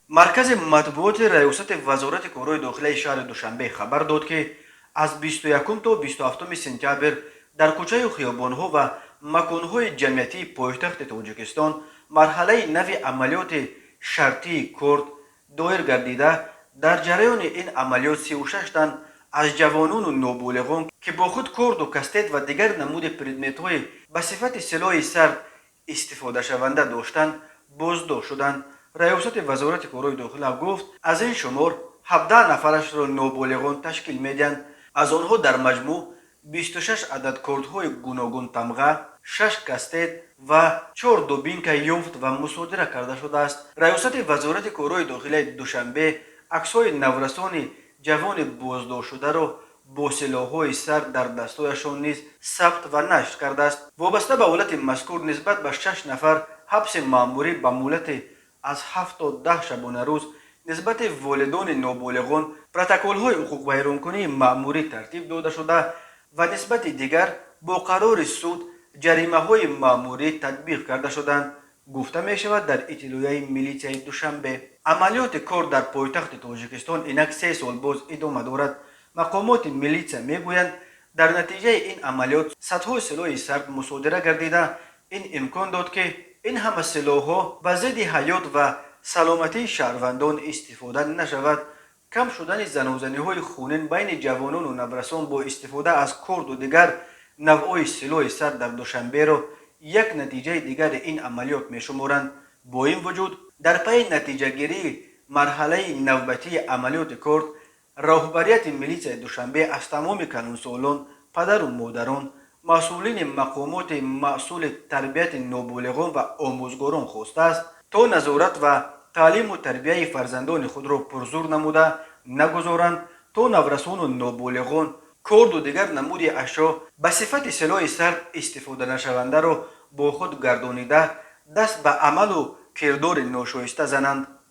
مرکز مطبوعات ریاست وزارت کارهای داخلی شهر دوشنبه خبر داد که از 21 تا 27 سپتامبر در کوچه و خیابانها و مکانهای جمعیتی پایتخت تاجیکستان مرحله نو عملیات شرطی کرد دایر گردیده. در جریان این عملیات 36 تن از جوانان و نوبالغان که با خود کرد و کستت و دیگر نمود پردمیت‌های به صفت سلاح سرد استفاده شونده داشتند بازداشت شدند. ریاست وزارت کارهای داخلی گفت از این شمار 17 نفرش را نوبالغان تشکیل میدهند. از آنها در مجموع 26 عدد کردهای گوناگون تمغه، 6 کستت و 4 دوبینک یافت و مصادره کرده شده است. ریاست وزارت کارهای داخلی دوشنبه عکس‌های نورسان جوان بازداشت شده را با سلاح‌های سرد در دستایشان نیز ثبت و نشر کرده است. وابسته به حالت مذکور نسبت به 6 نفر حبس مأموری به مهلت از 7 تا 10 شبانه روز نسبت والدان نوبالغان پروتکل‌های حقوق ویرانکنی مأموری ترتیب داده شده و نسبت دیگر با قرار سود جریمه‌های مأموری تطبیق کرده شدند. گفته می شود در اطلاعیه میلیشیای دوشنبه عملیات کار در پایتخت تاجیکستان اینک 3 سال باز ادامه دارد. مقامات میلیشیا میگویند در نتیجه این عملیات صدها سلاح سرد مصادره گردیده. این امکان داد که این همه سلاح‌ها به ضد حیات و سلامتی شهروندان استفاده نشود. کم شدن زنازنی‌های خونین بین جوانان و نورسان با استفاده از کرد و دیگر نوع‌های سلاح سرد در دوشنبه را یک نتیجه دیگر این عملیات می‌شمارند. با این وجود در پی نتیجه گیری مرحله نوبتی عملیات کرد رهبریت میلیشیای دوشنبه از تمام کلانسالان، پدر و مادران، مسئولین مقامات مسئول تربیت نوبالغان و آموزگاران خواسته است تا نظارت و تعلیم و تربیت فرزندان خود را پرزور نموده نگذارند تا نورسان و نوبالغان کرد و دیگر نمود اشیا به صفت سلاح سرد استفاده نشونده را با خود گردانیده دست به عمل و کردار ناشایسته زنند.